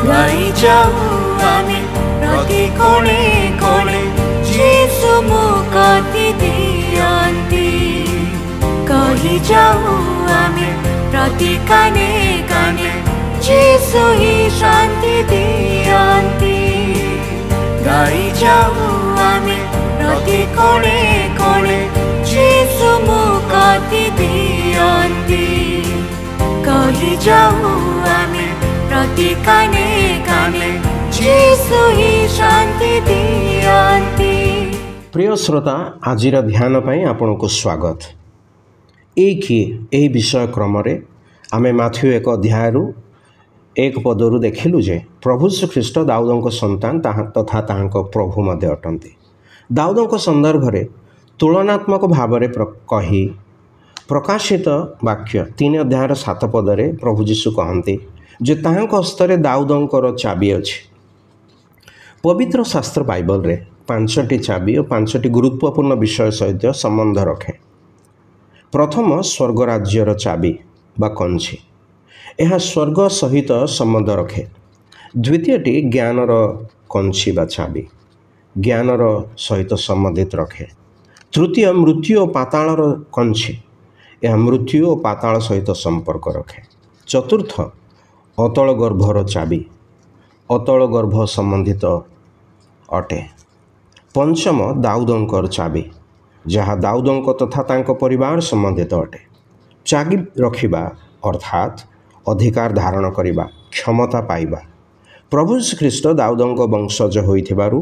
गाई जाऊ आमे प्रति कोणे कोणे जीसु मुक्ति दियन्ति कहि जाऊ आमे प्रति काने काने जीसु ही शान्ति दियन्ति गाई जाऊ आमे प्रति कोणे कोणे जीसु मुक्ति दियन्ति कहि जाऊ आमे प्रति काने काने जीसु ही शान्ति दियन्ति। प्रिय श्रोता, आजिर ध्यान पाई आपनको स्वागत। एही विषय क्रम आमे माथ्यू 1 अध्याय 1 पदरू देखिलु जे प्रभु श्रीख्रीष्ट दाऊदଙ୍କ संतान तथा ताहाଙ୍କ प्रभु मध्य अटंती। दाऊदଙ୍କ संदर्भ में तुलनात्मक भाव कही प्रकाशित वाक्य 3 अध्याय 7 पदरे प्रभु जीशु कहते जे ताहाଙ୍କ हस्तरे दाऊदଙ୍କର चाबी अछि। पवित्र शास्त्र बाइबल रे 5टी चाबी और 5टी गुरुत्वपूर्ण विषय सहित संबंध रखे। प्रथम स्वर्ग राज्यर चाबी बा कंची, यह स्वर्ग सहित संबंध रखे। द्वितीयटी ज्ञानर कंची बा चाबी, ज्ञानर सहित संबंधित रखे। तृतीय मृत्यु और पातालर कंची, यह मृत्यु और पाताल सहित संपर्क रखे। चतुर्थ अतल गर्भर चाबी, अतल गर्भ संबंधित अटे। पंचम दाऊदଙ୍କର चाबी, जहाँ दाऊदଙ୍କ तथा तांको परिवार संबंधित अटे। चाबी रखिबा अर्थात अधिकार धारण करिबा, क्षमता पाइबा। प्रभु श्रीख्रीष्ट दाऊदଙ୍କ वंशज होइथिबारु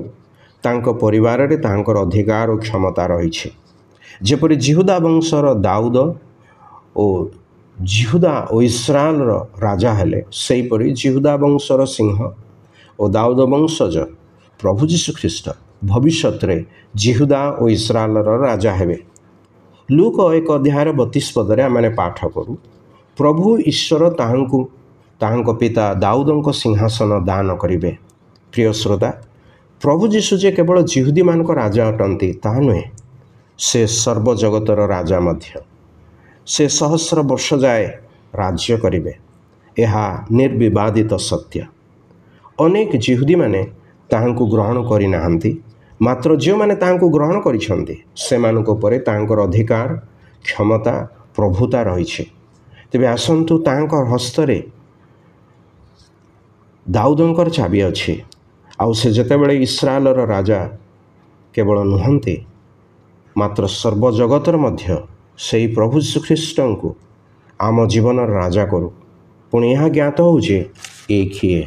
तांको परिवार रे तांकर अधिकार और क्षमता रहिछि। जेपरि जिहुदा वंशर दाऊद और जिहुदा और इस्राएल राजा हेले, सेहीपरि जिहुदा वंशर सिंह और दाऊद वंशज प्रभु जीशु ख्रीष्ट भविष्यत रे जिहुदा और इस्राएल राजा हेबे। लूक 1 अध्याय 32 पदरे आमे पाठ करू, प्रभु ईश्वर ताहांको पिता दाऊदଙ୍କ सिंहासन दान करिवे। प्रिय श्रोता, प्रभु जीशु जे केवल जिहुदी मानक राजा अटंती ताहा नुहे, से सर्वजगतर राजा मध्य। से सहस्र वर्ष जाए राज्य करिवे, यह निर्विवादित सत्य। अनेक जिहुदी माने ताहांको ग्रहण करि नाहंती, मात्र जो माने ताहांको ग्रहण करिसंती सेमानको परे ताहांकर अधिकार, क्षमता, प्रभुता रहिछि। तेबे आसंतु ताहांकर हस्तरे दाऊदଙ୍କର चाबी अछि। आउ से जेतेबेले इस्राएलर राजा केवल नुहंती, मात्र सर्वजगतर मध्य सेही प्रभु श्रीख्रीष्ट को आम जीवन राजा करू। पुणी यह ज्ञात हो जे एक ही